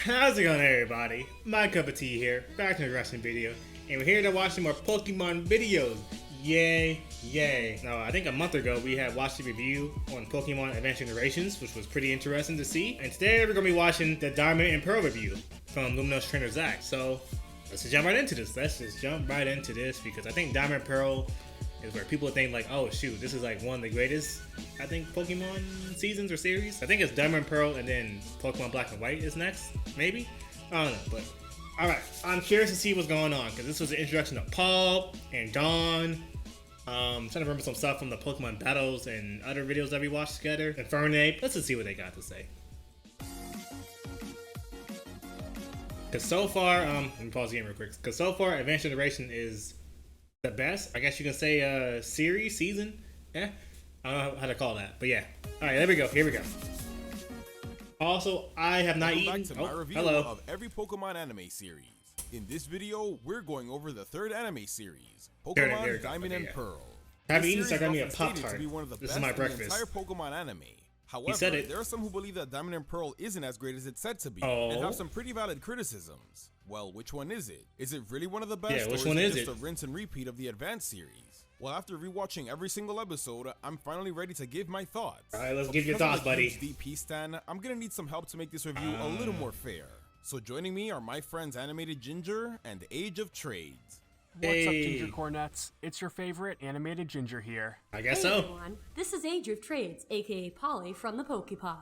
How's it going, everybody? My cup of tea here, back in the wrestling video, and we're here to watch some more Pokemon videos. Yay, yay. Now, I think a month ago we had watched a review on Pokemon Advanced Generations, which was pretty interesting to see. And today we're going to be watching the Diamond and Pearl review from Lumiose Trainer Zac. So, let's just jump right into this. Because I think Diamond and Pearl is where people think like, oh shoot, this is like one of the greatest, I think, Pokemon seasons or series. I think it's Diamond and Pearl and then Pokemon Black and White is next, maybe? I don't know, but alright, I'm curious to see what's going on because this was the introduction of Paul and Dawn. Trying to remember some stuff from the Pokemon battles and other videos that we watched together. And Fernape, let's just see what they got to say. Because so far, let me pause the game real quick. Because so far, Advanced Generation is the best, I guess you can say, series, season. Yeah, I don't know how to call that, but yeah. All right, there we go. Here we go. Also, I have not eaten. Back to my review of every Pokemon anime series. In this video, we're going over the third anime series, Pokemon Diamond and Pearl. Haven't eaten, so I got me a Pop-Tart. This is my breakfast. The entire Pokemon anime. However, there are some who believe that Diamond and Pearl isn't as great as it's said to be, and have some pretty valid criticisms. Well, which one is it? Is it really one of the best, yeah, which one is just a rinse and repeat of the Advanced series? Well, after rewatching every single episode, I'm finally ready to give my thoughts. Alright, let's give your thoughts, buddy. DP stan, I'm gonna need some help to make this review a little more fair. So joining me are my friends Animated Ginger and Age of Trades. What's up, Ginger Cornets? It's your favorite Animated Ginger here. I guess hey so. Everyone, this is Age of Trades, aka Polly from the Pokepod.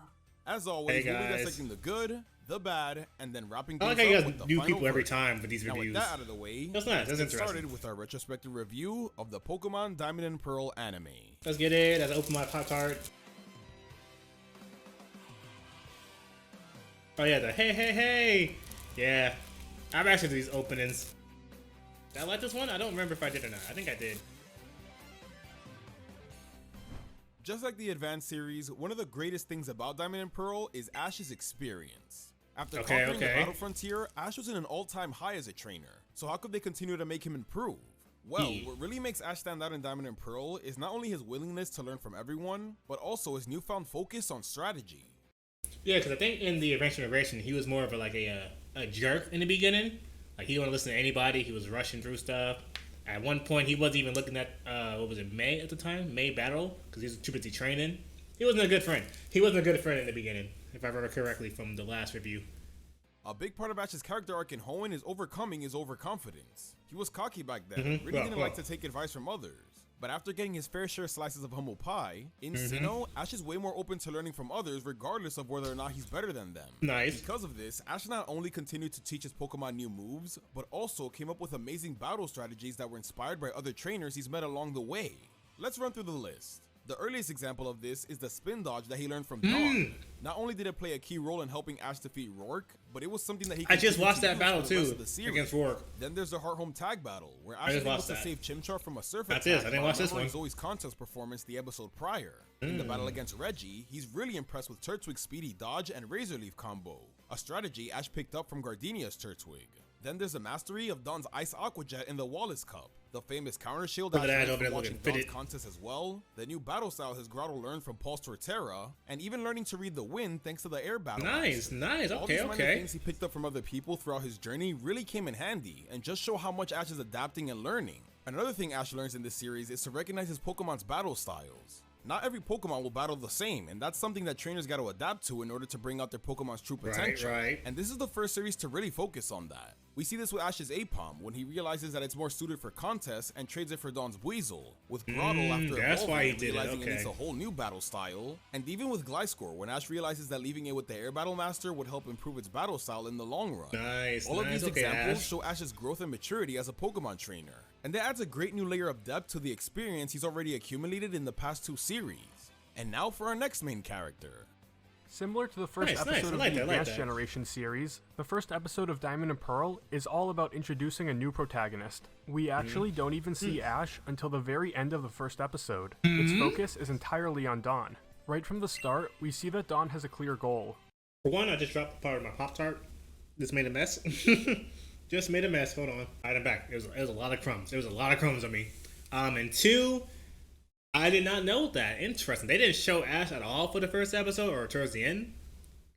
As always, we'll be dissecting the good, the bad, and then wrapping I things like how you up guys with the new final people every verdict. time for these Now reviews. with that out of the way, That's nice. That's let's get interesting. started with our retrospective review of the Pokemon Diamond and Pearl anime. Let's get it. Let's open my Pop-Tart. Oh yeah, the hey. Yeah, I'm actually these openings. Did I like this one? I don't remember if I did or not. I think I did. Just like the Advanced series, one of the greatest things about Diamond and Pearl is Ash's experience. After conquering the Battle Frontier, Ash was in an all-time high as a trainer, so how could they continue to make him improve? Well, what really makes Ash stand out in Diamond and Pearl is not only his willingness to learn from everyone, but also his newfound focus on strategy. Yeah, because I think in the Advanced Generation, he was more of a jerk in the beginning. Like, he didn't want to listen to anybody. He was rushing through stuff. At one point, he wasn't even looking at, what was it, May at the time? May Battle? Because he was too busy training. He wasn't a good friend. He wasn't a good friend in the beginning, if I remember correctly from the last review. A big part of Ash's character arc in Hoenn is overcoming his overconfidence. He was cocky back then, really didn't like to take advice from others. But after getting his fair share of slices of humble pie, in Sinnoh, Ash is way more open to learning from others regardless of whether or not he's better than them. Nice. Because of this, Ash not only continued to teach his Pokemon new moves, but also came up with amazing battle strategies that were inspired by other trainers he's met along the way. Let's run through the list. The earliest example of this is the spin dodge that he learned from Dawn. Not only did it play a key role in helping Ash defeat Rourke, but it was something that he I just watched that battle too, against Rourke. Then there's the Heart Home Tag battle, where Ash is able to save Chimchar from a surf attack. That's it, I didn't watch this one. Zoe's contest performance the episode prior. In the battle against Reggie, he's really impressed with Turtwig's speedy dodge and Razor Leaf combo, a strategy Ash picked up from Gardenia's Turtwig. Then there's a mastery of Dawn's Ice Aqua Jet in the Wallace Cup, the famous counter shield Ash learned from watching Dawn's contest as well, the new battle style his Grotto learned from Pulse Torterra, and even learning to read the wind thanks to the air battle. Nice, All these minor things he picked up from other people throughout his journey really came in handy, and just show how much Ash is adapting and learning. Another thing Ash learns in this series is to recognize his Pokemon's battle styles. Not every Pokemon will battle the same, and that's something that trainers got to adapt to in order to bring out their Pokemon's true potential. And this is the first series to really focus on that. We see this with Ash's Apom, when he realizes that it's more suited for contests and trades it for Dawn's Buizel, with Grotto after evolving and realizing it needs a whole new battle style, and even with Gliscor, when Ash realizes that leaving it with the Air Battle Master would help improve its battle style in the long run. All of these examples show Ash's growth and maturity as a Pokemon trainer, and that adds a great new layer of depth to the experience he's already accumulated in the past two series. And now for our next main character. Similar to the first episode of the Advanced Generation series, the first episode of Diamond and Pearl is all about introducing a new protagonist. We actually don't even see Ash until the very end of the first episode. Its focus is entirely on Dawn. Right from the start, we see that Dawn has a clear goal. For one, I just dropped part of my Pop-Tart. This made a mess. Just made a mess. Hold on. Alright, I'm back. It was a lot of crumbs. There was a lot of crumbs on me. And two, I did not know that. Interesting. They didn't show Ash at all for the first episode or towards the end.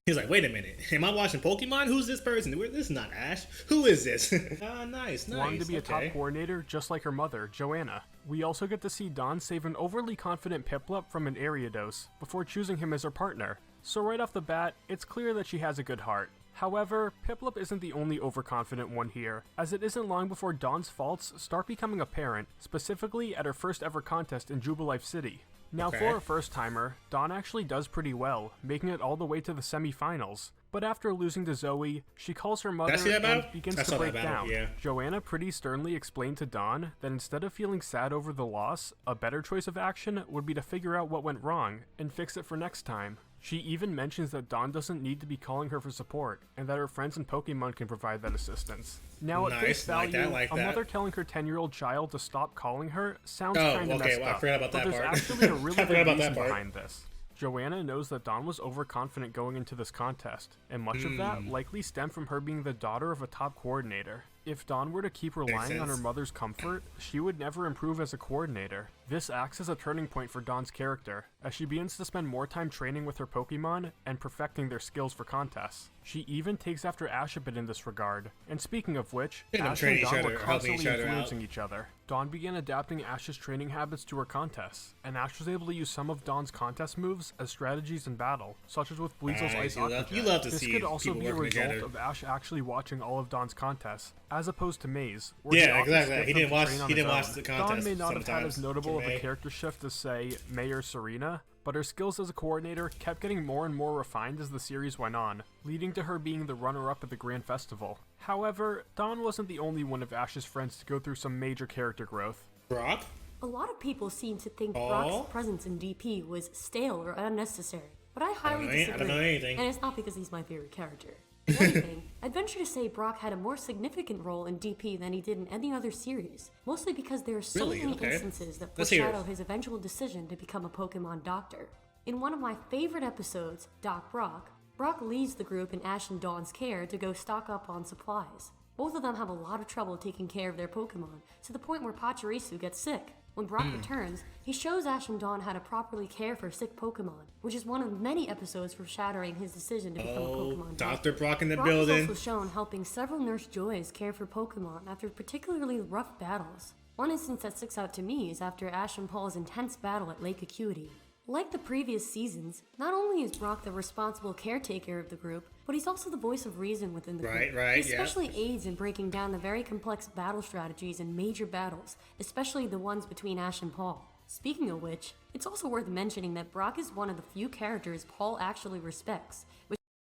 He's like, wait a minute, am I watching Pokemon? Who's this person? This is not Ash. Who is this? Ah, nice. Wanting to be a top coordinator, just like her mother, Joanna. We also get to see Dawn save an overly confident Piplup from an Ariados before choosing him as her partner. So right off the bat, it's clear that she has a good heart. However, Piplup isn't the only overconfident one here, as it isn't long before Dawn's faults start becoming apparent, specifically at her first ever contest in Jubilife City. Now for a first-timer, Dawn actually does pretty well, making it all the way to the semi-finals. But after losing to Zoe, she calls her mother and begins to break down. Joanna pretty sternly explained to Dawn that instead of feeling sad over the loss, a better choice of action would be to figure out what went wrong and fix it for next time. She even mentions that Dawn doesn't need to be calling her for support, and that her friends and Pokemon can provide that assistance. Now at face value, a mother telling her 10-year-old child to stop calling her sounds kinda messed up, but there's actually a really good reason behind this. Joanna knows that Dawn was overconfident going into this contest, and much of that likely stemmed from her being the daughter of a top coordinator. If Dawn were to keep relying on her mother's comfort, she would never improve as a coordinator. This acts as a turning point for Dawn's character, as she begins to spend more time training with her Pokemon and perfecting their skills for contests. She even takes after Ash a bit in this regard. And speaking of which, Ash and Dawn were constantly influencing each other. Dawn began adapting Ash's training habits to her contests, and Ash was able to use some of Dawn's contest moves as strategies in battle, such as with Weasel's Ice Aqua Jet. This could also be a result of Ash actually watching all of Dawn's contests, as opposed to Maze, where he didn't watch the contest. Dawn may not have had as notable of a character shift as, say, May or Serena, but her skills as a coordinator kept getting more and more refined as the series went on, leading to her being the runner-up at the Grand Festival. However, Dawn wasn't the only one of Ash's friends to go through some major character growth. Brock? A lot of people seem to think Brock's presence in DP was stale or unnecessary, but I highly disagree, I don't know anything. And it's not because he's my favorite character. If anything, I'd venture to say Brock had a more significant role in DP than he did in any other series, mostly because there are so many instances that foreshadow his eventual decision to become a Pokemon doctor. In one of my favorite episodes, Doc Brock, Brock leaves the group in Ash and Dawn's care to go stock up on supplies. Both of them have a lot of trouble taking care of their Pokemon, to the point where Pachirisu gets sick. When Brock returns, he shows Ash and Dawn how to properly care for sick Pokemon, which is one of many episodes foreshadowing his decision to become a Pokemon doctor. Dr. Brock in the building. Brock is also shown helping several Nurse Joys care for Pokemon after particularly rough battles. One instance that sticks out to me is after Ash and Paul's intense battle at Lake Acuity. Like the previous seasons, not only is Brock the responsible caretaker of the group, but he's also the voice of reason within the group. He especially aids in breaking down the very complex battle strategies in major battles, especially the ones between Ash and Paul. Speaking of which, it's also worth mentioning that Brock is one of the few characters Paul actually respects.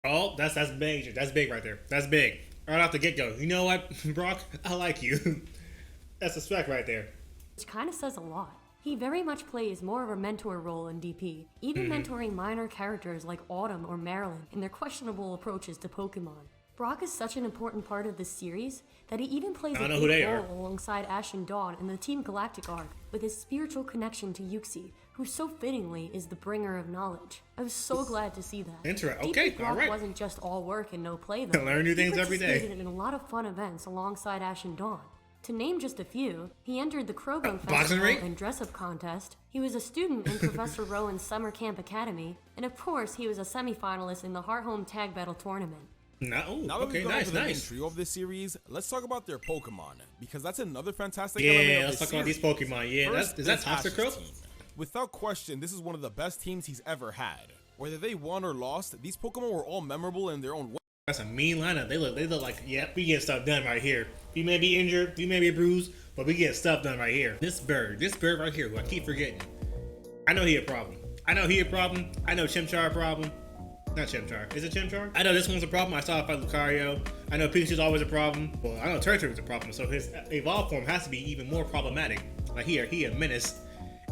That's major. That's big right there. That's big. Right off the get-go. You know what, Brock? I like you. That's respect right there. Which kind of says a lot. He very much plays more of a mentor role in DP, even mentoring minor characters like Autumn or Marilyn in their questionable approaches to Pokemon. Brock is such an important part of this series that he even plays a big role alongside Ash and Dawn in the Team Galactic arc with his spiritual connection to Yuxi, who so fittingly is the bringer of knowledge. I was so glad to see that. DP Brock wasn't just all work and no play though. Learn new things every day. He participated in a lot of fun events alongside Ash and Dawn. To name just a few, he entered the Krogan Festival and dress-up contest, he was a student in Professor Rowan's Summer Camp Academy, and of course he was a semi-finalist in the Heart-Home Tag Battle Tournament. Now that we've gone over the main trio of this series, let's talk about their Pokemon, because that's another fantastic element of let's talk about these Pokemon. Is that Toxicroak? Without question, this is one of the best teams he's ever had. Whether they won or lost, these Pokemon were all memorable in their own way. That's a mean lineup. They look like, we get stuff done right here. You may be injured, you may be bruised, but we get stuff done right here. This bird right here, who I keep forgetting. I know he a problem. I know Chimchar a problem. Not Chimchar. Is it Chimchar? I know this one's a problem. I saw it fight Lucario. I know Pikachu's always a problem. Well, I know Turtwig's a problem, so his evolved form has to be even more problematic. Like he a menace.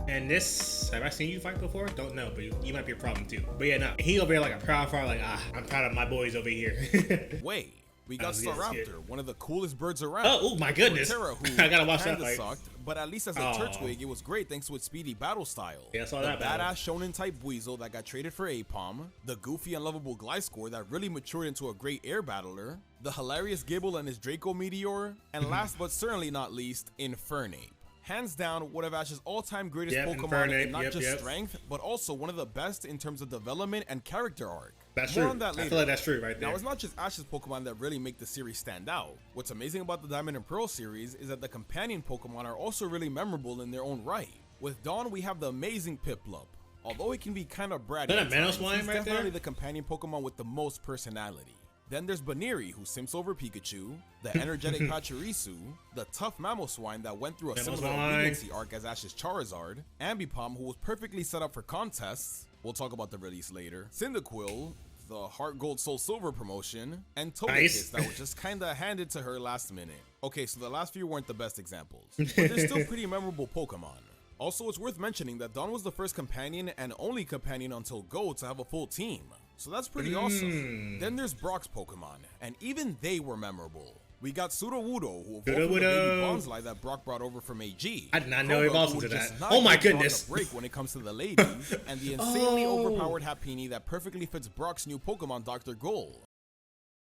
And this, have I seen you fight before? Don't know, but you might be a problem too. But yeah, no, he over here like a proud father, like, I'm proud of my boys over here. Wait, we got Staraptor, one of the coolest birds around. Oh my goodness. Terra, who I gotta watch that fight. Sucked, but at least as a Turtwig, it was great thanks to its speedy battle style. Yeah, I saw that badass shonen type Weasel that got traded for Apom, the goofy and lovable Gliscor that really matured into a great air battler, the hilarious Gibble and his Draco Meteor, and last but certainly not least, Infernape. Hands down, one of Ash's all-time greatest Pokemon in not just strength, but also one of the best in terms of development and character arc. That's More true. on that later. I feel like that's true right there. Now, it's not just Ash's Pokemon that really make the series stand out. What's amazing about the Diamond and Pearl series is that the companion Pokemon are also really memorable in their own right. With Dawn, we have the amazing Piplup. Although it can be kind of bratty, Is that a Manoswine he's right definitely there? the companion Pokemon with the most personality. Then there's Baneri, who simps over Pikachu, the energetic Pachirisu, the tough Mamoswine that went through a similar obediency arc as Ash's Charizard, Ambipom, who was perfectly set up for contests, we'll talk about the release later, Cyndaquil, the Heart Gold Soul Silver promotion, and Togekiss that was just kinda handed to her last minute. Okay, so the last few weren't the best examples, but they're still pretty memorable Pokemon. Also, it's worth mentioning that Dawn was the first companion and only companion until Go to have a full team. So that's pretty awesome. Then there's Brock's Pokemon, and even they were memorable. We got Sudowoodo, who evolved from the baby Bonsly that Brock brought over from AG. I did not know he evolved into that. Oh my goodness. Break when it comes to the ladies, and the insanely overpowered Happiny that perfectly fits Brock's new Pokemon, Dr. Goal.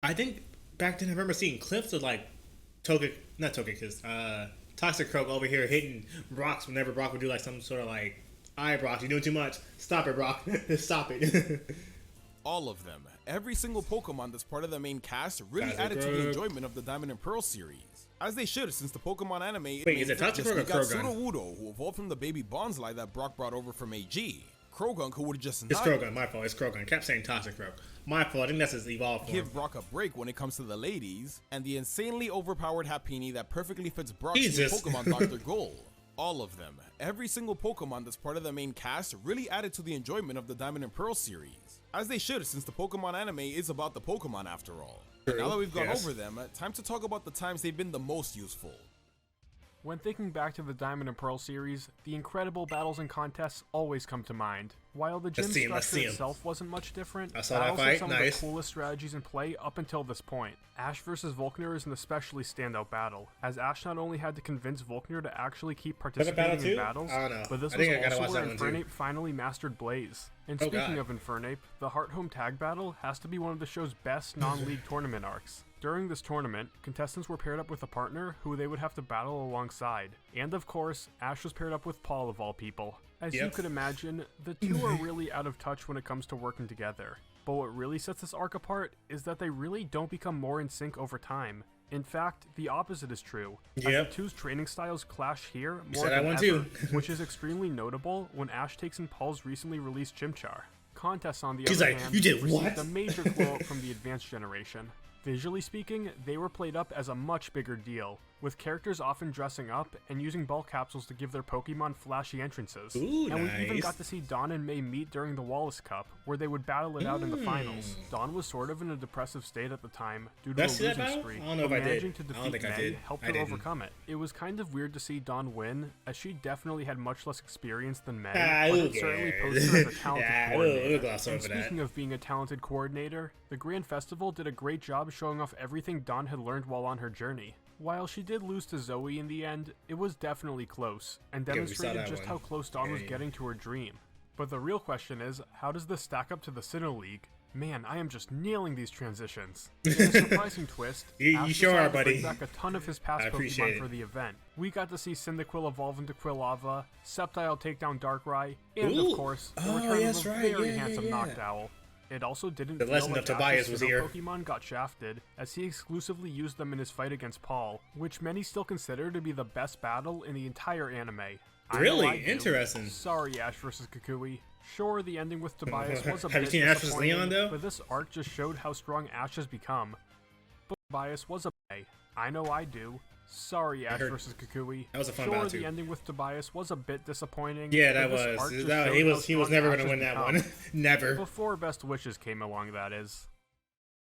I think back then I remember seeing clips of like Toxic Croak over here hitting Brock whenever Brock would do like some sort of like, alright Brock, you're doing too much. Stop it, Brock. Stop it. All of them. Every single Pokemon that's part of the main cast really added to the enjoyment of the Diamond and Pearl series. As they should, since the Pokemon anime... Wait, is it Toxic Croak or Krogan? Sudowoodo, who evolved from the baby Bonsly that Brock brought over from AG. Krogan, who would just It's Krogan, my fault. It's Krogan. I kept saying Toxic Croak. My fault. I think that's his evolved form. Give Brock a break when it comes to the ladies, and the insanely overpowered Happiny that perfectly fits Brock's new Pokemon, Dr. Goal. All of them. Every single Pokemon that's part of the main cast really added to the enjoyment of the Diamond and Pearl series. As they should, since the Pokemon anime is about the Pokemon after all. And now that we've gone over them, time to talk about the times they've been the most useful. When thinking back to the Diamond and Pearl series, the incredible battles and contests always come to mind. While the gym structure itself wasn't much different, battles are some of the coolest strategies in play up until this point. Ash vs. Volkner is an especially standout battle, as Ash not only had to convince Volkner to actually keep participating in battles, but this was also where Infernape finally mastered Blaze. And speaking of Infernape, the Heart Home Tag Battle has to be one of the show's best non-league tournament arcs. During this tournament, contestants were paired up with a partner who they would have to battle alongside. And of course, Ash was paired up with Paul of all people. As you could imagine, the two are really out of touch when it comes to working together. But what really sets this arc apart is that they really don't become more in sync over time. In fact, the opposite is true, as the two's training styles clash here more than ever, which is extremely notable when Ash takes in Paul's recently released Chimchar. Contests, on the other hand, received a major glow-up from the advanced generation. Visually speaking, they were played up as a much bigger deal, with characters often dressing up and using ball capsules to give their Pokemon flashy entrances. Ooh, and we even got to see Dawn and May meet during the Wallace Cup, where they would battle it out in the finals. Dawn was sort of in a depressive state at the time due to a losing streak, but managing to defeat May helped her overcome it. It was kind of weird to see Dawn win, as she definitely had much less experience than May, but it certainly posed her as a talented coordinator. And speaking of being a talented coordinator, the Grand Festival did a great job showing off everything Dawn had learned while on her journey. While she did lose to Zoe in the end, it was definitely close, and demonstrated just how close Dawn was getting to her dream. But the real question is, how does this stack up to the Sinnoh League? Man, I am just nailing these transitions. In a surprising twist, Ash decided to bring back a ton of his past Pokemon for the event. We got to see Cyndaquil evolve into Quilava, Sceptile take down Darkrai, and of course, the return of a very handsome Noctowl. It also didn't feel like Ash's Pokemon got shafted, as he exclusively used them in his fight against Paul, which many still consider to be the best battle in the entire anime. Really? Interesting. Sorry, Ash vs. Kukui. Sure, the ending with Tobias was a bit disappointing, but this arc just showed how strong Ash has become. But Tobias was a I know I do. Sorry, Ash vs. Kukui. That was a fun battle too. The ending with Tobias was a bit disappointing. Yeah, that was. He was never going to win that one. Never. Before Best Wishes came along, that is.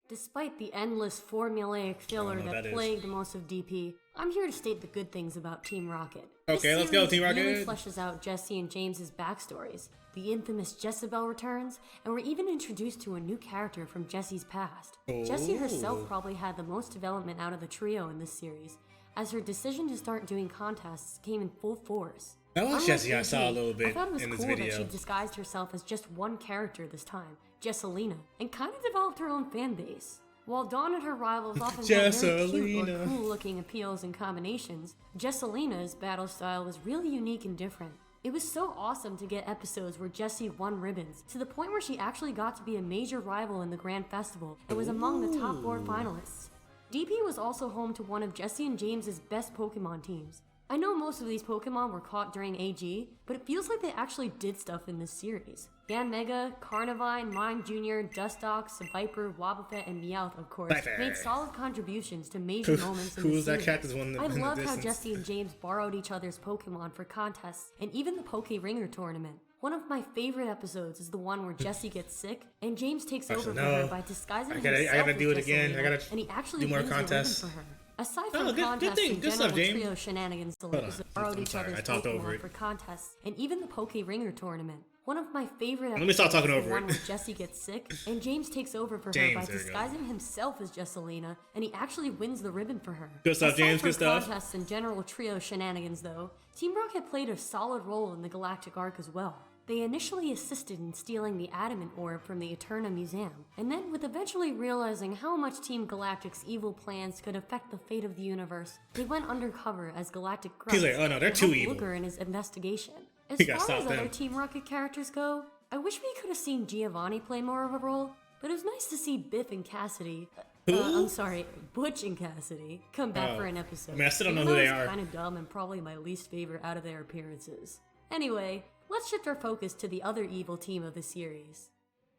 Despite the endless formulaic filler that plagued most of DP, I'm here to state the good things about Team Rocket. Okay, let's go, Team Rocket. It really fleshes out Jesse and James's backstories. The infamous Jezebel returns, and we're even introduced to a new character from Jesse's past. Jessie herself probably had the most development out of the trio in this series, as her decision to start doing contests came in full force. That was Jessie I saw a little bit in this video. I thought it was cool that she disguised herself as just one character this time, Jesselina, and kind of developed her own fan base. While Dawn and her rivals often had very cute or cool-looking appeals and combinations, Jesselina's battle style was really unique and different. It was so awesome to get episodes where Jessie won ribbons, to the point where she actually got to be a major rival in the Grand Festival and was among the top 4 finalists. DP was also home to one of Jessie and James's best Pokemon teams. I know most of these Pokemon were caught during AG, but it feels like they actually did stuff in this series. Yanmega, Carnivine, Mime Jr., Dustox, Viper, Wobbuffet, and Meowth, of course, made solid contributions to major moments in the series. I love how Jessie and James borrowed each other's Pokemon for contests, and even the Poke Ringer tournament. One of my favorite episodes is the one where Jessie gets sick, and James takes over for her by disguising himself as Jesselina, and he actually wins the ribbon for her. Aside from contests and general trio shenanigans, the ladies borrowed each other's Pokemon for contests, and even the Poke Ringer tournament. One of my favorite episodes is the one where Jessie gets sick, and James takes over for her by disguising himself as Jesselina, and he actually wins the ribbon for her. Good stuff, James. Good stuff. Aside from contests and general trio shenanigans, though, Team Rocket played a solid role in the Galactic Arc as well. They initially assisted in stealing the Adamant Orb from the Eterna Museum, and then with eventually realizing how much Team Galactic's evil plans could affect the fate of the universe, they went undercover as Galactic Grunts. He's like, oh no, they're too evil. Looker in his investigation. As far as other Team Rocket characters go, I wish we could have seen Giovanni play more of a role, but it was nice to see Biff and Cassidy, Butch and Cassidy, come back for an episode. I mean, I still don't know who they are. Kind of dumb and probably my least favorite out of their appearances. Anyway, let's shift our focus to the other evil team of the series.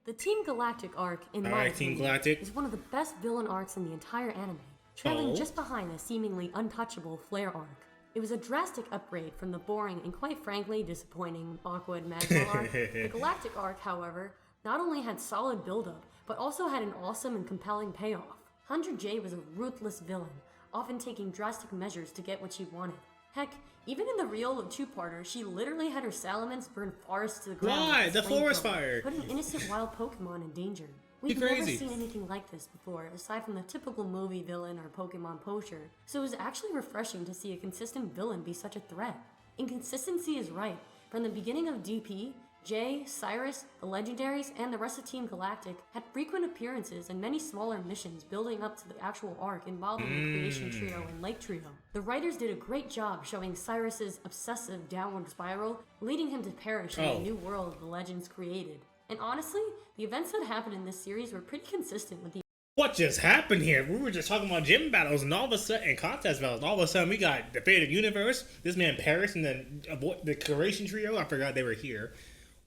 The Team Galactic arc, in my opinion, is one of the best villain arcs in the entire anime, trailing just behind the seemingly untouchable Flare arc. It was a drastic upgrade from the boring and quite frankly disappointing Aqua and Magma arc. The Galactic arc, however, not only had solid build-up, but also had an awesome and compelling payoff. 100J was a ruthless villain, often taking drastic measures to get what she wanted. Heck, even in the real two-parter, she literally had her Salamence burn forests to the ground. Why? The forest fire! Putting innocent wild Pokemon in danger. We've never seen anything like this before, aside from the typical movie villain or Pokemon poacher, so it was actually refreshing to see a consistent villain be such a threat. Inconsistency is right. From the beginning of DP, Jay, Cyrus, the Legendaries, and the rest of Team Galactic had frequent appearances and many smaller missions building up to the actual arc involving the Creation Trio and Lake Trio. The writers did a great job showing Cyrus's obsessive downward spiral, leading him to perish in the new world the Legends created. And honestly, the events that happened in this series were pretty consistent with the— What just happened here? We were just talking about gym battles and all of a sudden, and contest battles, and all of a sudden we got the Fate of the Universe, this man Paris, and then the Creation Trio. I forgot they were here.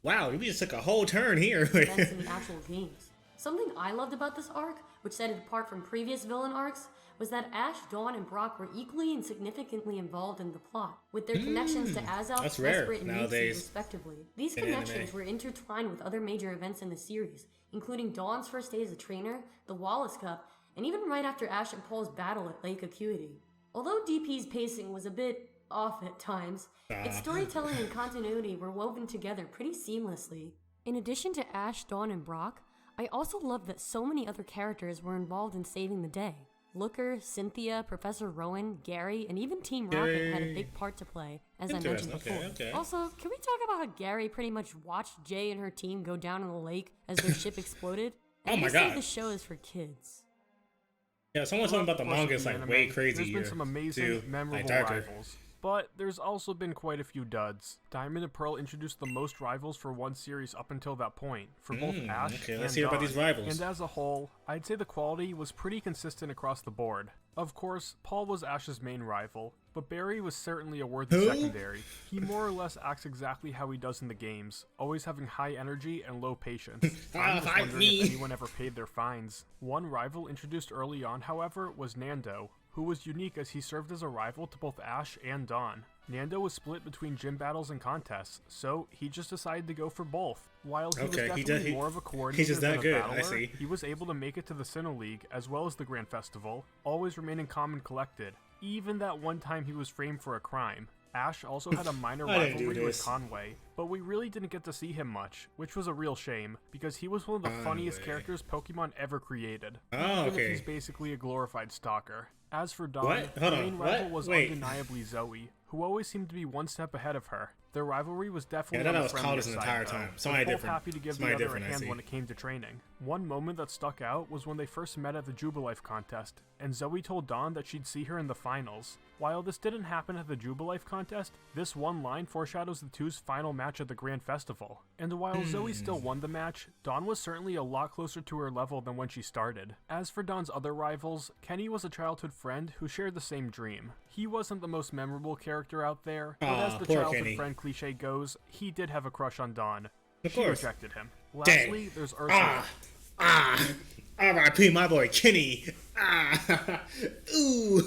Wow, we just took a whole turn here. Events in the actual games. Something I loved about this arc, which set it apart from previous villain arcs, was that Ash, Dawn, and Brock were equally and significantly involved in the plot, with their connections to Azoth, Desperate, and Nixie, respectively. These connections were intertwined with other major events in the series, including Dawn's first day as a trainer, the Wallace Cup, and even right after Ash and Paul's battle at Lake Acuity. Although DP's pacing was a bit off at times, its storytelling and continuity were woven together pretty seamlessly. In addition to Ash, Dawn, and Brock, I also loved that so many other characters were involved in saving the day. Looker, Cynthia, Professor Rowan, Gary, and even Team Rocket had a big part to play, as I mentioned before. Also, can we talk about how Gary pretty much watched Jay and her team go down in the lake as their ship exploded? And oh my god, the show is for kids. Yeah, someone told me about the manga is like way crazy. There's been some amazing, memorable rivals. But there's also been quite a few duds. Diamond and Pearl introduced the most rivals for one series up until that point, for both Ash and let's hear about these rivals. And as a whole, I'd say the quality was pretty consistent across the board. Of course, Paul was Ash's main rival, but Barry was certainly a worthy secondary. He more or less acts exactly how he does in the games, always having high energy and low patience. I'm just wondering if anyone ever paid their fines. One rival introduced early on, however, was Nando, who was unique as he served as a rival to both Ash and Dawn. Nando was split between gym battles and contests, so he just decided to go for both. While he was definitely more of a coordinator than a battler, he was able to make it to the Sinnoh League as well as the Grand Festival, always remaining calm and collected, even that one time he was framed for a crime. Ash also had a minor rivalry with Conway, but we really didn't get to see him much, which was a real shame, because he was one of the funniest characters Pokemon ever created. Even if he's basically a glorified stalker. As for Dawn, the main rival was undeniably Zoe, who always seemed to be one step ahead of her. Their rivalry was definitely on the friendlier side, entire time. Both happy to give the other a hand when it came to training. One moment that stuck out was when they first met at the Jubilife contest, and Zoe told Dawn that she'd see her in the finals. While this didn't happen at the Jubilife contest, this one line foreshadows the two's final match at the Grand Festival. And while Zoe still won the match, Dawn was certainly a lot closer to her level than when she started. As for Dawn's other rivals, Kenny was a childhood friend who shared the same dream. He wasn't the most memorable character out there, but as the childhood friend cliche goes, he did have a crush on Dawn. She rejected him. Lastly, there's Ursula. R.I.P. my boy Kenny. Ooh.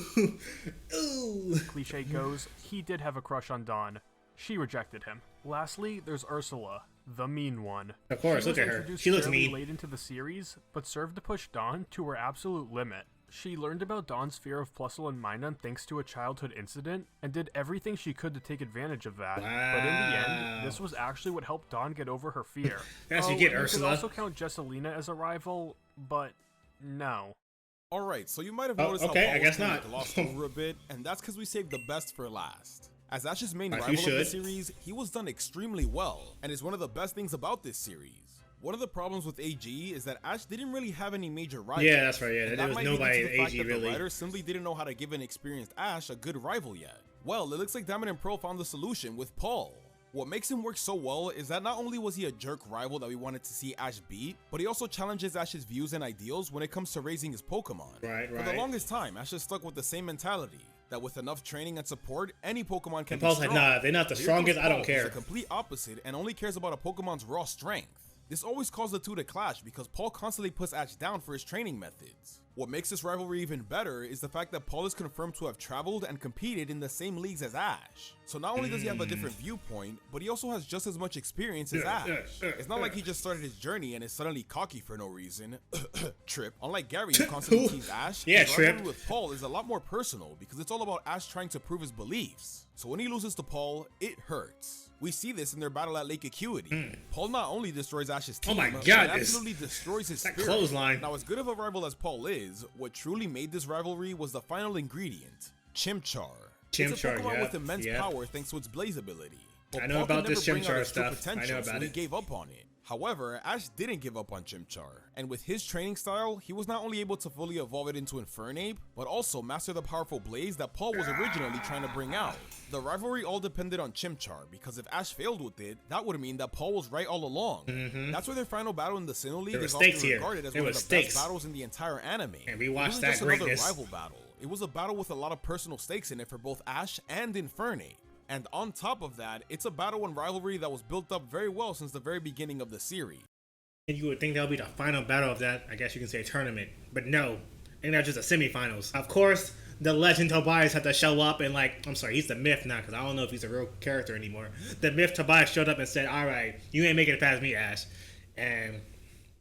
Cliche goes, he did have a crush on Dawn. She rejected him. Lastly, there's Ursula, the mean one. Of course, look at her. She looks mean. Late into the series, but served to push Dawn to her absolute limit. She learned about Dawn's fear of Plusle and Minun thanks to a childhood incident, and did everything she could to take advantage of that. Wow. But in the end, this was actually what helped Dawn get over her fear. Yes, you get Ursula. You could also count Jessalina as a rival, but no. Alright, so you might have noticed how Paul glossed over a bit, and that's because we saved the best for last. As Ash's main rival of the series, he was done extremely well, and is one of the best things about this series. One of the problems with AG is that Ash didn't really have any major rivals. Yeah, that's right. Yeah, there was nobody in AG really. The writers simply didn't know how to give an experienced Ash a good rival yet. Well, it looks like Diamond and Pearl found the solution with Paul. What makes him work so well is that not only was he a jerk rival that we wanted to see Ash beat, but he also challenges Ash's views and ideals when it comes to raising his Pokemon. Right. For the longest time, Ash has stuck with the same mentality, that with enough training and support, any Pokemon can be strong. Paul's like, nah, they're not the strongest, I don't care. He's the complete opposite and only cares about a Pokemon's raw strength. This always caused the two to clash because Paul constantly puts Ash down for his training methods. What makes this rivalry even better is the fact that Paul is confirmed to have traveled and competed in the same leagues as Ash. So not only does he have a different viewpoint, but he also has just as much experience as Ash. It's not like he just started his journey and is suddenly cocky for no reason. Trip. Unlike Gary, who constantly teases Ash, his rivalry with Paul is a lot more personal because it's all about Ash trying to prove his beliefs. So when he loses to Paul, it hurts. We see this in their battle at Lake Acuity. Paul not only destroys Ash's team, but absolutely destroys his spirit. Clothesline. Now, as good of a rival as Paul is, what truly made this rivalry was the final ingredient, Chimchar. It's a Pokemon with immense power thanks to its Blaze ability. But I know Paul about this Chimchar stuff. I know about it. He gave up on it. However, Ash didn't give up on Chimchar, and with his training style, he was not only able to fully evolve it into Infernape, but also master the powerful Blaze that Paul was originally trying to bring out. The rivalry all depended on Chimchar, because if Ash failed with it, that would mean that Paul was right all along. That's why their final battle in the Sinnoh League is often regarded as one of the best battles in the entire anime. And we watched that greatness. Another rival battle. It was a battle with a lot of personal stakes in it for both Ash and Infernape. And on top of that, it's a battle and rivalry that was built up very well since the very beginning of the series. And you would think that'll be the final battle of that, I guess you can say, tournament. But no, and that's just the semifinals. Of course, the legend Tobias had to show up and I'm sorry, he's the myth now because I don't know if he's a real character anymore. The myth Tobias showed up and said, all right, you ain't making it past me, Ash. And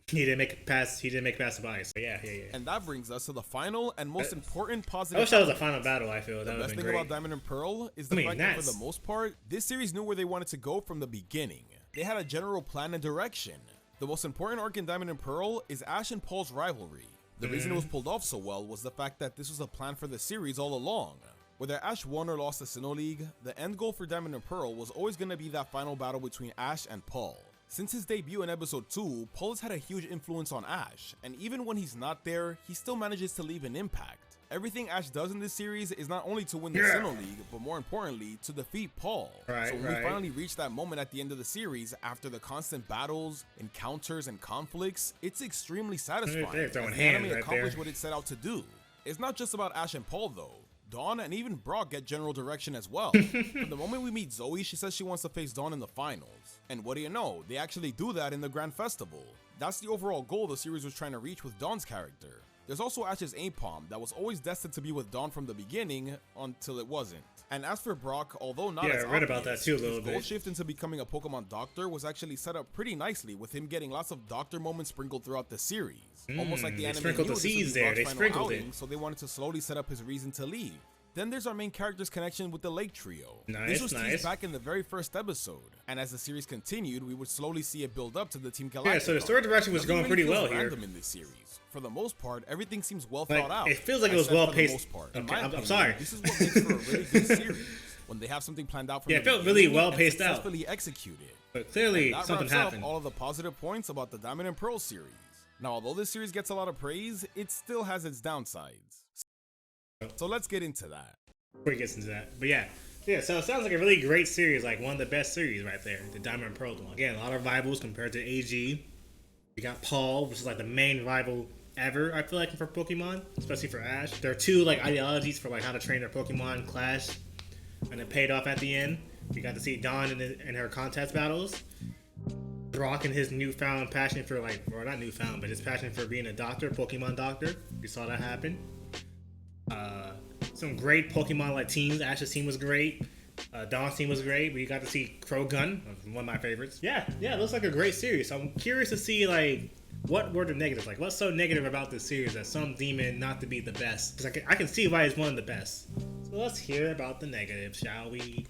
he didn't make it past Tobias. So yeah. And that brings us to the final and most important positive. I wish that was a final battle, I feel. That the best thing about Diamond and Pearl is the fact that for the most part, this series knew where they wanted to go from the beginning. They had a general plan and direction. The most important arc in Diamond and Pearl is Ash and Paul's rivalry. The reason it was pulled off so well was the fact that this was a plan for the series all along. Whether Ash won or lost the Sinnoh League, the end goal for Diamond and Pearl was always going to be that final battle between Ash and Paul. Since his debut in episode 2, Paul has had a huge influence on Ash, and even when he's not there, he still manages to leave an impact. Everything Ash does in this series is not only to win the Sinnoh League, but more importantly, to defeat Paul. So when we finally reach that moment at the end of the series, after the constant battles, encounters, and conflicts, it's extremely satisfying. The anime accomplished what it set out to do. It's not just about Ash and Paul though. Dawn and even Brock get general direction as well. From the moment we meet Zoe, she says she wants to face Dawn in the finals. And what do you know, they actually do that in the Grand Festival. That's the overall goal the series was trying to reach with Dawn's character. There's also Ash's Apom that was always destined to be with Dawn from the beginning until it wasn't. And as for Brock, although not as I read about that too a little bit. His goal shift into becoming a Pokemon doctor was actually set up pretty nicely, with him getting lots of doctor moments sprinkled throughout the series. Almost like the anime sprinkled the seeds there. They sprinkled outing, so they wanted to slowly set up his reason to leave. Then there's our main character's connection with the Lake Trio. Nice, this was teased back in the very first episode, and as the series continued, we would slowly see it build up to the Team Galactica. Yeah, so the story direction was going pretty well here. In this series. For the most part, everything seems well thought out. It feels like it was well paced. Okay, I'm sorry. This is what makes for a really good series. When they have something planned out from it felt really well paced out. Successfully executed. But clearly something happened. All of the positive points about the Diamond and Pearl series. Now, although this series gets a lot of praise, it still has its downsides. So let's get into that. Before he gets into that, but yeah, so it sounds like a really great series, like one of the best series right there, the Diamond and Pearl one. Again, a lot of rivals compared to AG. We got Paul, which is like the main rival ever, I feel like, for Pokemon, especially for Ash. There are two like ideologies for like how to train their Pokemon clash, and it paid off at the end. We got to see Dawn in her contest battles. Brock and his newfound passion for or not newfound, but his passion for being a doctor, Pokemon doctor. We saw that happen. Some great Pokemon teams. Ash's team was great. Dawn's team was great. We got to see Krogun, one of my favorites. Yeah, it looks like a great series. So I'm curious to see what were the negatives. What's so negative about this series that some deem it not to be the best? Because I can see why it's one of the best. So let's hear about the negatives, shall we?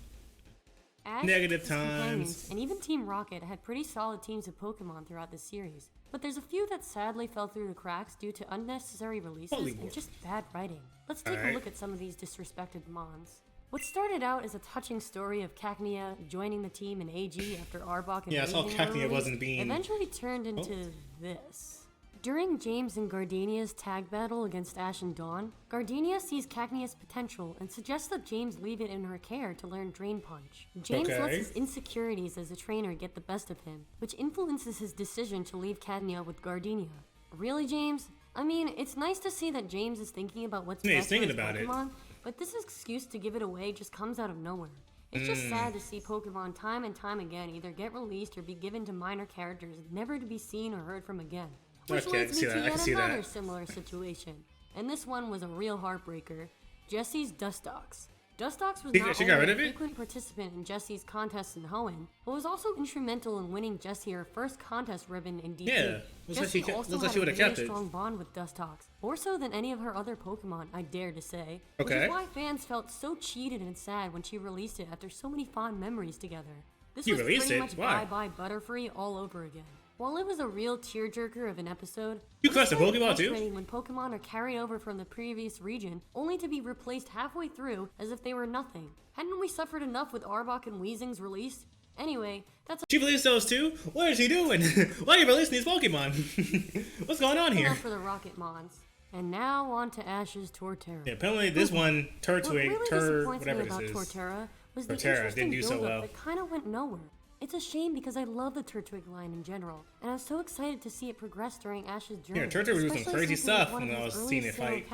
Ash, negative times. And even Team Rocket had pretty solid teams of Pokemon throughout the series. But there's a few that sadly fell through the cracks due to unnecessary releases and just bad writing. Let's take a look at some of these disrespected Mons. What started out as a touching story of Cacnea joining the team in AG after Arbok and I saw Cacnea wasn't being... eventually turned into this. During James and Gardenia's tag battle against Ash and Dawn, Gardenia sees Cacnea's potential and suggests that James leave it in her care to learn Drain Punch. James lets his insecurities as a trainer get the best of him, which influences his decision to leave Cacnea with Gardenia. Really, James? I mean, it's nice to see that James is thinking about what's best for his Pokemon, but this excuse to give it away just comes out of nowhere. It's just sad to see Pokemon time and time again either get released or be given to minor characters never to be seen or heard from again. Which leads me to yet another similar situation. And this one was a real heartbreaker. Jesse's Dustox. Dustox was not only a frequent participant in Jesse's contests in Hoenn, but was also instrumental in winning Jessie her first contest ribbon in DP. Yeah, Jessie also had a very strong bond with Dustox, more so than any of her other Pokemon, I dare to say. Which is why fans felt so cheated and sad when she released it after so many fond memories together. This was pretty much bye-bye Butterfree all over again. While it was a real tearjerker of an episode, you class a Pokemon too? When Pokemon are carried over from the previous region, only to be replaced halfway through as if they were nothing. Hadn't we suffered enough with Arbok and Weezing's release? Anyway, that's... She released those too? What is she doing? Why are you releasing these Pokemon? What's going on here? For the Rocket Mons. And now on to Ash's Torterra. Yeah, apparently this one, whatever this is. Torterra was the interesting build-up that kind of went nowhere. It's a shame because I love the Turtwig line in general, and I was so excited to see it progress during Ash's journey. Yeah, Turtwig was doing some crazy stuff when I was seeing it fight.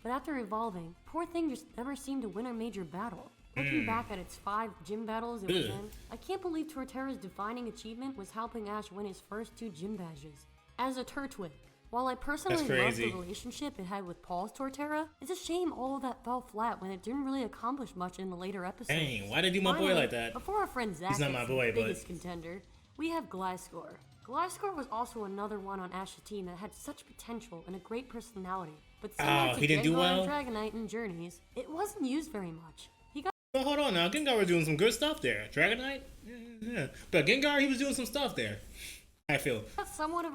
But after evolving, poor thing just never seemed to win a major battle. Looking back at its 5 gym battles it was in, I can't believe Torterra's defining achievement was helping Ash win his first 2 gym badges. As a Turtwig, while I personally love the relationship it had with Paul's Torterra, it's a shame all of that fell flat when it didn't really accomplish much in the later episodes. Dang, why did you do my boy like that? Before our friend Zac is the biggest contender, we have Gliscor. Gliscor was also another one on Ash's team that had such potential and a great personality, but similar to Gengar and Dragonite in Journeys, it wasn't used very much. Well, hold on now, Gengar was doing some good stuff there. Dragonite? Yeah. But Gengar, he was doing some stuff there. I feel.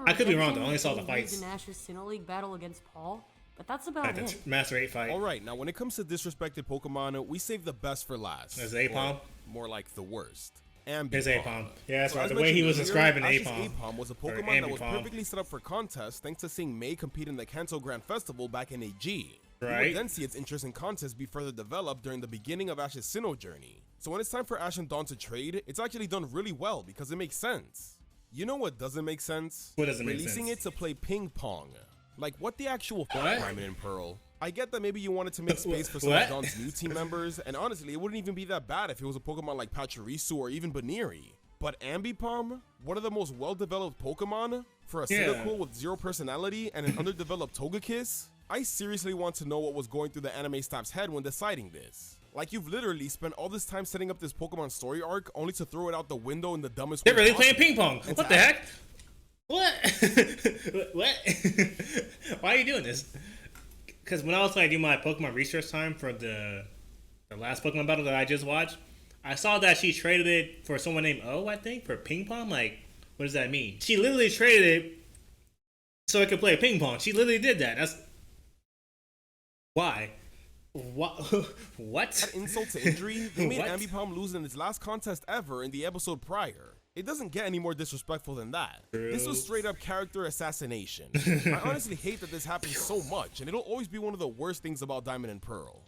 I could be wrong though. I only saw the fights. In Ash's Sinnoh League battle against Paul, but that's about it. Master 8 fight. All right, now when it comes to disrespected Pokemon, we save the best for last. There's Apom. More like the worst. Ambipom. There's Apom. Yeah, that's right. The way he was describing Apom. Apom was a Pokemon that was perfectly set up for contests thanks to seeing May compete in the Kanto Grand Festival back in AG. Right. We would then see its interest in contests be further developed during the beginning of Ash's Sinnoh journey. So when it's time for Ash and Dawn to trade, it's actually done really well because it makes sense. You know what doesn't make sense? What doesn't make sense? Releasing it to play ping pong. Like, what the actual fuck, Diamond and Pearl? I get that maybe you wanted to make space for some of Dawn's new team members, and honestly, it wouldn't even be that bad if it was a Pokemon like Pachirisu or even Baniri. But Ambipom, one of the most well-developed Pokemon, for a Cyndaquil with 0 personality and an underdeveloped Togekiss? I seriously want to know what was going through the anime staff's head when deciding this. Like, you've literally spent all this time setting up this Pokemon story arc only to throw it out the window in the dumbest way possible. They're really playing ping pong. What the heck? What? What? Why are you doing this? because when I was like doing my Pokemon research time for the last Pokemon battle that I just watched, I saw that she traded it for someone named O, I think, for ping pong. Like, what does that mean? She literally traded it so it could play ping pong. She literally did that. That's why. What? At insult to injury, they made Ambipom lose in its last contest ever in the episode prior. It doesn't get any more disrespectful than that. True. This was straight up character assassination. I honestly hate that this happens so much, and it'll always be one of the worst things about Diamond and Pearl.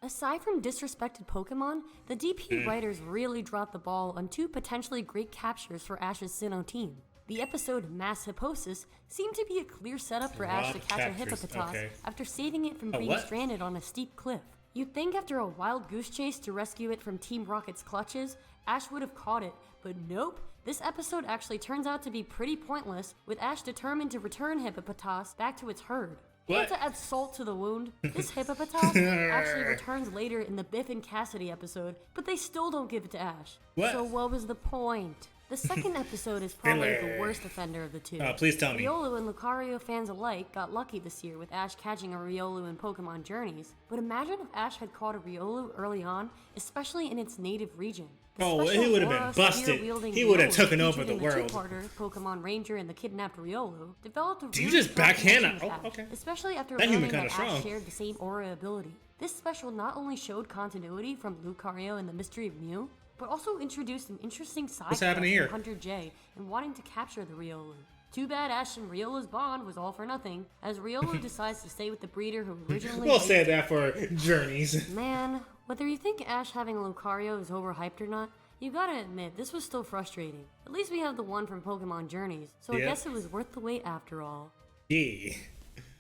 Aside from disrespected Pokemon, the DP writers really dropped the ball on 2 potentially great captures for Ash's Sinnoh team. The episode Mass Hipposis seemed to be a clear setup for Ash to catch a Hippopotas after saving it from being stranded on a steep cliff. You'd think after a wild goose chase to rescue it from Team Rocket's clutches, Ash would have caught it, but nope. This episode actually turns out to be pretty pointless, with Ash determined to return Hippopotas back to its herd. And to add salt to the wound, this Hippopotas actually returns later in the Biff and Cassidy episode, but they still don't give it to Ash. So what was the point? The second episode is probably the worst offender of the two. Please tell me. Riolu and Lucario fans alike got lucky this year with Ash catching a Riolu in Pokemon Journeys, but imagine if Ash had caught a Riolu early on, especially in its native region. He would have been busted. He would have taken over the world. Pokemon Ranger and the kidnapped Riolu developed a Do you just backhand? Okay. Especially after learning that Ash shared the same aura ability. This special not only showed continuity from Lucario and the Mystery of Mew, but also introduced an interesting side quest from Hunter J and wanting to capture the Riolu. Too bad Ash and Riolu's bond was all for nothing, as Riolu decides to stay with the breeder who originally We'll say that for Journeys. Man, whether you think Ash having a Lucario is overhyped or not, you gotta admit, this was still frustrating. At least we have the one from Pokemon Journeys, so I guess it was worth the wait after all. Yeah.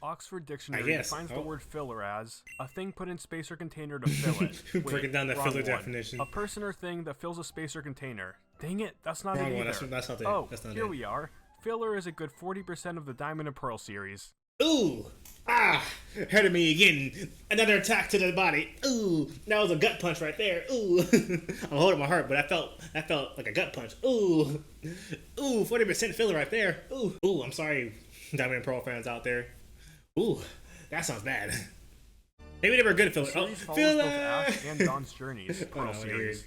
Oxford Dictionary defines the word filler as a thing put in space or container to fill it. Breaking down the filler definition. A person or thing that fills a space or container. Dang it, that's not it either. That's not it. Oh, that's not here we are. Filler is a good 40% of the Diamond and Pearl series. Ooh! Hurting me again. Another attack to the body. Ooh! That was a gut punch right there. Ooh! I'm holding my heart, but that felt like a gut punch. Ooh! Ooh! 40% filler right there. Ooh! Ooh! I'm sorry, Diamond and Pearl fans out there. Ooh! That sounds bad. Maybe they were good filler. The series follows both Ash and Dawn's Journeys. Pearl series.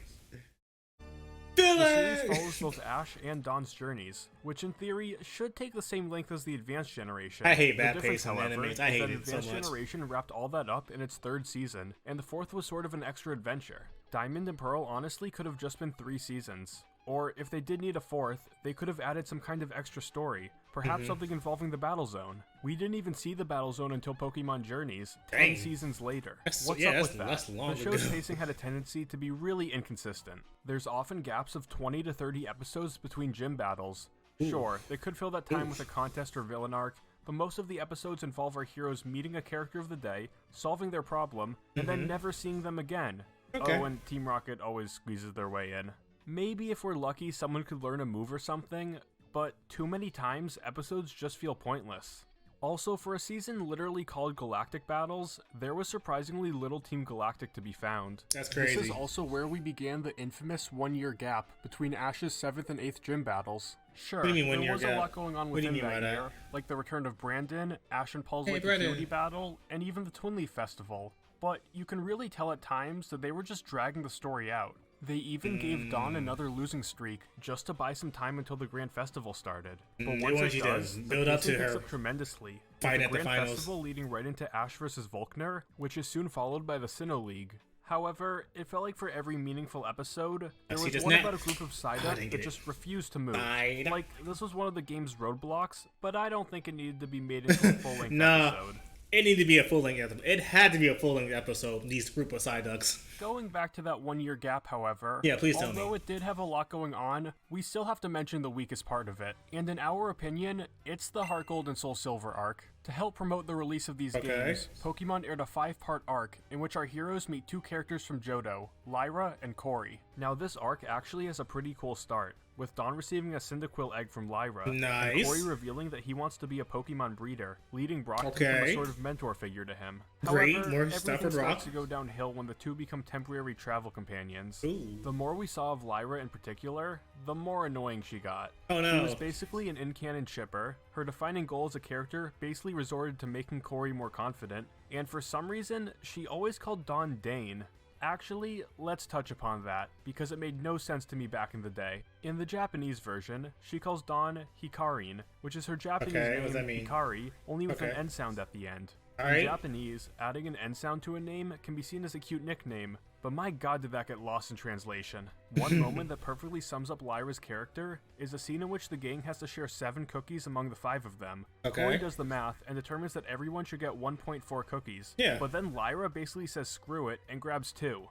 The series follows both Ash and Dawn's journeys, which in theory should take the same length as the Advanced Generation. I hate bad pace on animes. I hate it so much. Advanced Generation wrapped all that up in its 3rd season, and the 4th was sort of an extra adventure. Diamond and Pearl honestly could have just been 3 seasons. Or if they did need a 4th, they could have added some kind of extra story, perhaps something involving the Battle Zone. We didn't even see the Battle Zone until Pokemon Journeys, 10 seasons later. What's up with that? The show's pacing had a tendency to be really inconsistent. There's often gaps of 20 to 30 episodes between gym battles. Sure, they could fill that time with a contest or villain arc, but most of the episodes involve our heroes meeting a character of the day, solving their problem, and then never seeing them again. Oh, and Team Rocket always squeezes their way in. Maybe if we're lucky, someone could learn a move or something, but too many times, episodes just feel pointless. Also, for a season literally called Galactic Battles, there was surprisingly little Team Galactic to be found. That's crazy. This is also where we began the infamous 1-year gap between Ash's 7th and 8th gym battles. Sure, there was a lot going on within that year, like the return of Brandon, Ash and Paul's Lake Coyote battle, and even the Twin Leaf Festival. But you can really tell at times that they were just dragging the story out. They even gave Dawn another losing streak just to buy some time until the Grand Festival started. But once it does, build up to her picks up tremendously. fight at the Grand finals. Festival leading right into Ash vs. Volkner, which is soon followed by the Sinnoh League. However, it felt like for every meaningful episode, there was one about a group of Psyduck that just refused to move. Like, this was one of the game's roadblocks, but I don't think it needed to be made into a full-length episode. It needed to be a full-length episode. It had to be a full-length episode, these group of Psyducks. Going back to that 1-year gap, however, please tell me. Although it did have a lot going on, we still have to mention the weakest part of it. And in our opinion, it's the Heart Gold and Soul Silver arc. To help promote the release of these games, Pokemon aired a 5-part arc in which our heroes meet 2 characters from Johto, Lyra and Corey. Now this arc actually has a pretty cool start, with Dawn receiving a Cyndaquil egg from Lyra, and Corey revealing that he wants to be a Pokemon breeder, leading Brock to become a sort of mentor figure to him. However, everything starts to go downhill when the two become temporary travel companions. The more we saw of Lyra in particular, the more annoying she got. She was basically an in-canon shipper. Her defining goal as a character basically resorted to making Corey more confident, and for some reason, she always called Dawn Dane. Actually, let's touch upon that, because it made no sense to me back in the day. In the Japanese version, she calls Dawn Hikarin, which is her Japanese name Hikari, only with an N sound at the end. In Japanese, adding an N sound to a name can be seen as a cute nickname, but my god did that get lost in translation. One moment that perfectly sums up Lyra's character is a scene in which the gang has to share 7 cookies among the 5 of them. Corey does the math and determines that everyone should get 1.4 cookies, but then Lyra basically says screw it and grabs 2.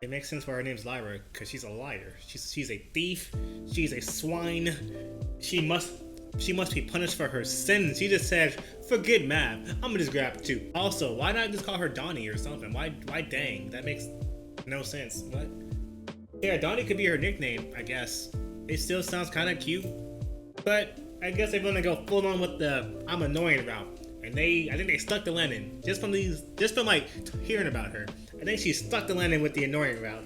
It makes sense why her name's Lyra, because she's a liar. She's a thief. She's a swine. She must be punished for her sins. She just said, forget math. I'm gonna just grab 2. Also, why not just call her Donnie or something? Why dang? That makes no sense. What? Yeah, Donnie could be her nickname, I guess. It still sounds kind of cute, but I guess they're gonna go full on with the I'm annoying route. And I think they stuck the landing just from like hearing about her. I think she stuck the landing with the annoying route.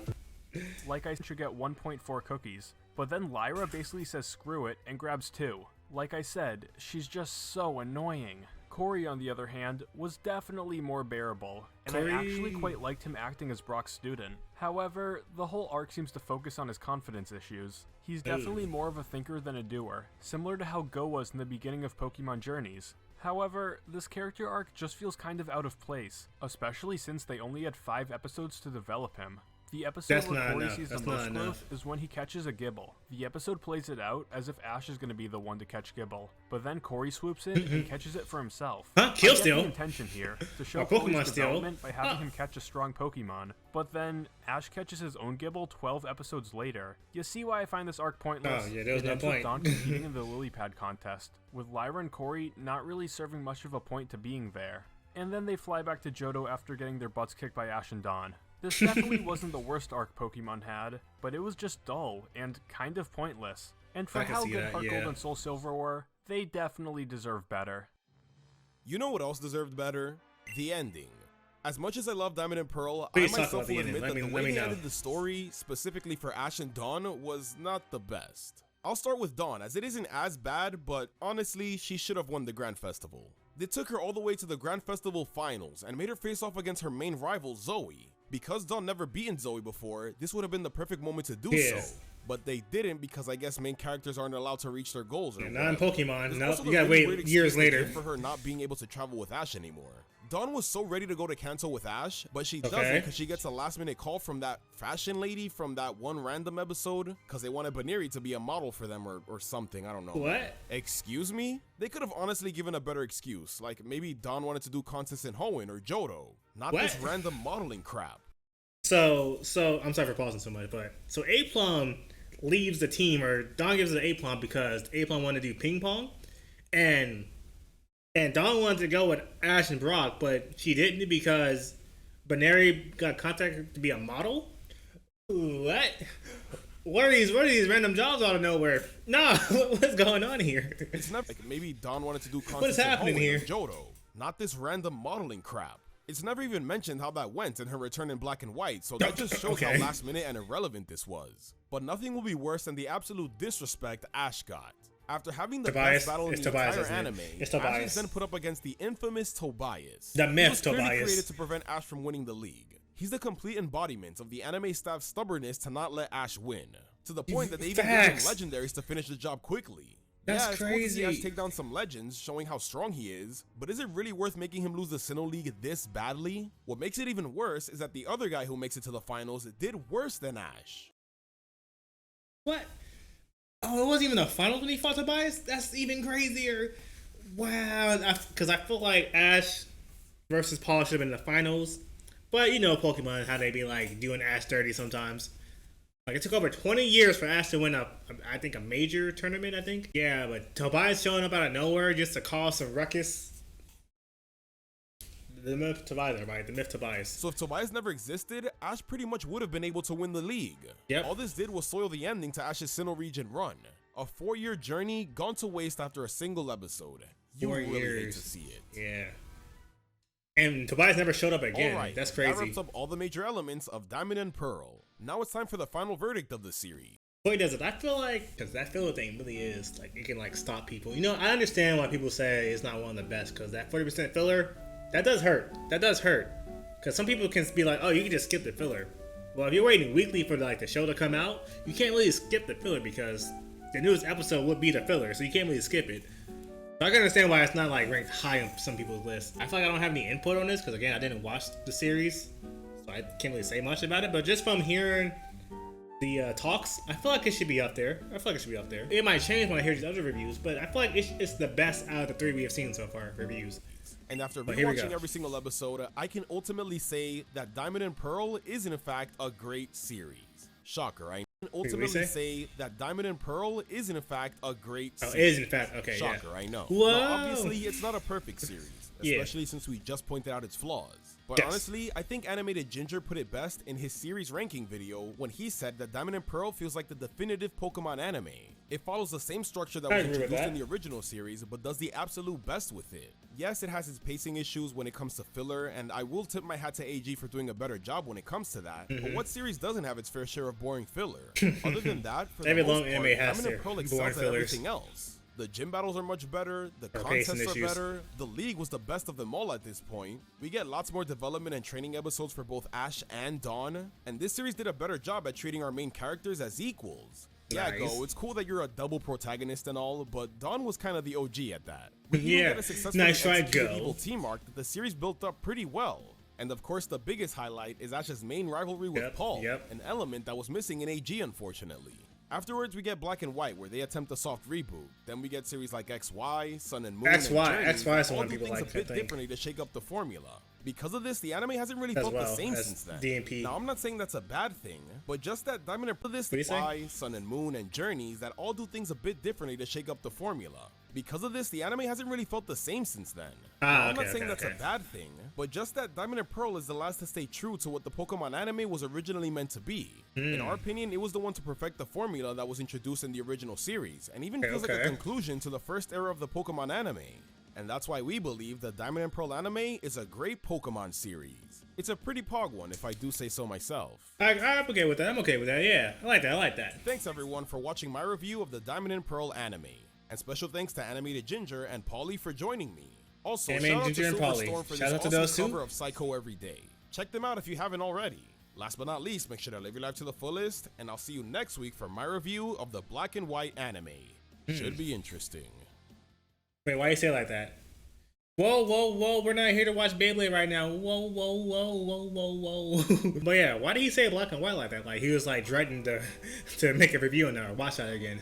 Like I should get 1.4 cookies, but then Lyra basically says screw it and grabs 2. Like I said, she's just so annoying. Corey, on the other hand, was definitely more bearable, and I actually quite liked him acting as Brock's student. However, the whole arc seems to focus on his confidence issues. He's definitely more of a thinker than a doer, similar to how Go was in the beginning of Pokemon Journeys. However, this character arc just feels kind of out of place, especially since they only had 5 episodes to develop him. The episode where Corey sees the most growth is when he catches a Gibble. The episode plays it out as if Ash is going to be the one to catch Gibble, but then Corey swoops in and catches it for himself. Kill steal. The intention here to show Corey's development by having him catch a strong Pokemon, but then Ash catches his own Gibble 12 episodes later. You see why I find this arc pointless? Oh yeah, there was no point. With Dawn competing in the lily pad contest, with Lyra and Corey not really serving much of a point to being there. And then they fly back to Johto after getting their butts kicked by Ash and Dawn. This definitely wasn't the worst arc Pokemon had, but it was just dull and kind of pointless. And for how good Heart Gold and Soul Silver were, they definitely deserve better. You know what else deserved better? The ending. As much as I love Diamond and Pearl, I myself will admit that the way they ended the story, specifically for Ash and Dawn, was not the best. I'll start with Dawn, as it isn't as bad, but honestly, she should have won the Grand Festival. They took her all the way to the Grand Festival finals and made her face off against her main rival, Zoe. Because Dawn never beaten Zoe before, this would have been the perfect moment to do so. But they didn't because I guess main characters aren't allowed to reach their goals. Or not in Pokemon. No, you gotta wait years later for her not being able to travel with Ash anymore. Dawn was so ready to go to Kanto with Ash, but she doesn't because she gets a last minute call from that fashion lady from that one random episode because they wanted Baneri to be a model for them or something. I don't know. What? Excuse me? They could have honestly given a better excuse. Like maybe Dawn wanted to do contests in Hoenn or Johto, not this random modeling crap. So I'm sorry for pausing so much, but so A-Plum leaves the team, or Dawn gives it to A-Plum because A-Plum wanted to do ping pong, and Dawn wanted to go with Ash and Brock, but she didn't because Baneri got contacted to be a model. What? What are these random jobs out of nowhere? No, what's going on here? It's not like maybe Dawn wanted to do contests what is happening here? Johto, not this random modeling crap. It's never even mentioned how that went in her return in Black and White, so that just shows how last minute and irrelevant this was. But nothing will be worse than the absolute disrespect Ash got. After having the best battle in the entire anime, Ash is then put up against the infamous Tobias. The myth Tobias. He was clearly Tobias. created to prevent Ash from winning the league. He's the complete embodiment of the anime staff's stubbornness to not let Ash win, to the point that they even gave him legendaries to finish the job quickly. That's crazy. Cool to see Ash take down some legends, showing how strong he is, but is it really worth making him lose the Sinnoh League this badly? What makes it even worse is that the other guy who makes it to the finals did worse than Ash. What? Oh, it wasn't even the finals when he fought Tobias? That's even crazier. Wow. Because I feel like Ash versus Paul should have been in the finals. But you know Pokemon, how they be like doing Ash dirty sometimes. Like, it took over 20 years for Ash to win I think a major tournament, I think. Yeah, but Tobias showing up out of nowhere just to cause some ruckus. The myth Tobias, right? The myth Tobias. So if Tobias never existed, Ash pretty much would have been able to win the league. Yep. All this did was soil the ending to Ash's Sinnoh region run. A 4-year journey gone to waste after a single episode. You really hate to see it. Yeah. And Tobias never showed up again. All right, that's crazy. That wraps up all the major elements of Diamond and Pearl. Now it's time for the final verdict of the series. Boy, does it. I feel like, because that filler thing really is, like, it can, like, stop people. You know, I understand why people say it's not one of the best, because that 40% filler, that does hurt. That does hurt. Because some people can be like, oh, you can just skip the filler. Well, if you're waiting weekly for, like, the show to come out, you can't really skip the filler, because the newest episode would be the filler, so you can't really skip it. So I can understand why it's not, like, ranked high on some people's list. I feel like I don't have any input on this, because, again, I didn't watch the series, so I can't really say much about it. But just from hearing the talks, I feel like it should be up there. It might change when I hear these other reviews, but I feel like it's the best out of the 3 we have seen so far, reviews. And after rewatching every single episode, I can ultimately say that Diamond and Pearl is in fact a great series. Shocker, I can ultimately say that Diamond and Pearl is in fact a great series. Oh, is in fact, okay, Shocker, yeah. I know. Whoa. Now, obviously, it's not a perfect series, especially since we just pointed out its flaws. But honestly, I think Animated Ginger put it best in his series ranking video when he said that Diamond and Pearl feels like the definitive Pokemon anime. It follows the same structure that was introduced in the original series, but does the absolute best with it. Yes, it has its pacing issues when it comes to filler, and I will tip my hat to AG for doing a better job when it comes to that. But what series doesn't have its fair share of boring filler? Other than that, for the most part, Diamond and Pearl excels at everything else. The gym battles are much better, the contests are better, the league was the best of them all at this point. We get lots more development and training episodes for both Ash and Dawn, and this series did a better job at treating our main characters as equals. Yeah, Go, it's cool that you're a double protagonist and all, but Dawn was kind of the OG at that. We even get a successfully executed evil team arc that the series built up pretty well. And of course, the biggest highlight is Ash's main rivalry with Paul, an element that was missing in AG, unfortunately. Afterwards, we get Black and White, where they attempt a soft reboot. Then we get series like XY, Sun and Moon, XY is the one people like. All do things a bit differently to shake up the formula. Because of this, the anime hasn't really felt the same since then. DMP. Now, I'm not saying that's a bad thing, but just that Diamond and Pearl, XY, Sun and Moon, and Journeys that all do things a bit differently to shake up the formula. Because of this, the anime hasn't really felt the same since then. Now, I'm not saying that's a bad thing, but just that Diamond and Pearl is the last to stay true to what the Pokemon anime was originally meant to be. In our opinion, it was the one to perfect the formula that was introduced in the original series, and even feels like a conclusion to the first era of the Pokemon anime. And that's why we believe that Diamond and Pearl anime is a great Pokemon series. It's a pretty pog one, if I do say so myself. I'm okay with that, yeah. I like that. Thanks everyone for watching my review of the Diamond and Pearl anime. And special thanks to Animated Ginger and Paulie for joining me. Also, shout out to Silver Storm for this awesome cover of Psycho Every Day. Check them out if you haven't already. Last but not least, make sure to live your life to the fullest, and I'll see you next week for my review of the Black and White anime. Should be interesting. Wait, why you say it like that? Whoa, we're not here to watch Beyblade right now. Whoa. But yeah, why did he say Black and White like that? Like he was like dreading to make a review on that or watch that again.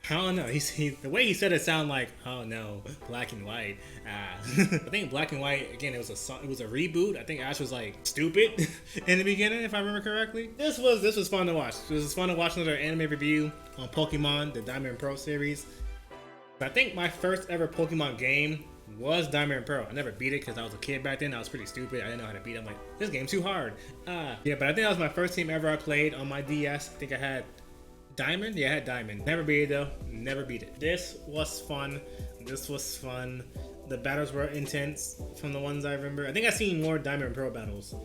I don't know. The way he said it sounded like, oh no, Black and White. I think Black and White, again, it was a reboot. I think Ash was like stupid in the beginning, if I remember correctly. This was fun to watch. It was fun to watch another anime review on Pokemon, the Diamond and Pearl series. I think my first ever Pokemon game was Diamond and Pearl. I never beat it because I was a kid back then. I was pretty stupid. I didn't know how to beat it. I'm like, this game's too hard. Yeah, but I think that was my first game ever I played on my DS. I think I had Diamond? Yeah, I had Diamond. Never beat it though. Never beat it. This was fun. The battles were intense from the ones I remember. I think I've seen more Diamond and Pearl battles.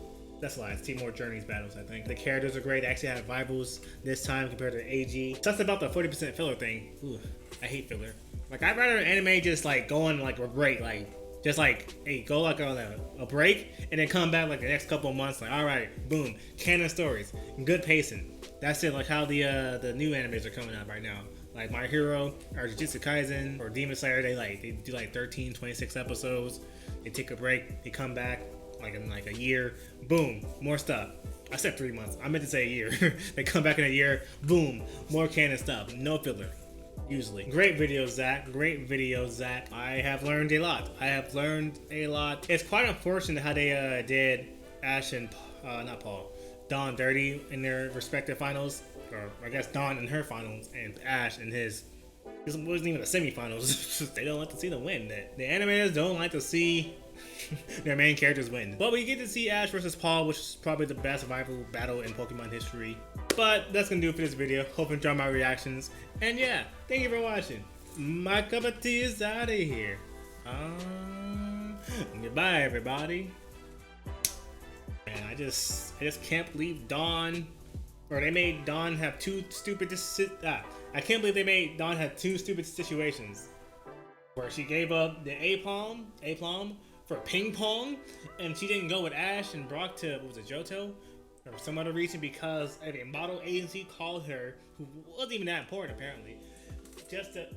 That's a lie. I've seen more Journeys battles, I think. The characters are great. I actually had rivals this time compared to AG. That's about the 40% filler thing. Ooh, I hate filler. Like, I'd rather anime just like go on like a break. Like, just like, hey, go like on a break and then come back like the next couple of months. Like, all right, boom, canon stories, good pacing. That's it. Like how the new animes are coming out right now. Like My Hero or Jujutsu Kaisen or Demon Slayer, they do like 13, 26 episodes. They take a break, they come back like in like a year, boom, more stuff. I said 3 months. I meant to say a year. They come back in a year, boom, more canon stuff, no filler. Usually. Great video, Zac. I have learned a lot. It's quite unfortunate how they did Ash and not Paul, Dawn dirty in their respective finals, or I guess Dawn in her finals and Ash in his. This wasn't even a semifinals. They don't like to see them win. The animators don't like to see their main characters win. But we get to see Ash versus Paul, which is probably the best rival battle in Pokemon history. But that's gonna do it for this video. Hope you enjoyed my reactions. And yeah, thank you for watching. My cup of tea is out of here. Goodbye, everybody. Man, I just can't believe Dawn, or they made Dawn have two stupid. I can't believe they made Dawn have two stupid situations, where she gave up the A-Plum for ping pong, and she didn't go with Ash and Brock to, what was it, Johto? Or some other reason, because a model agency called her, who wasn't even that important apparently. It doesn't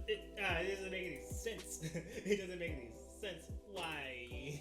make any sense. It doesn't make any sense. Why?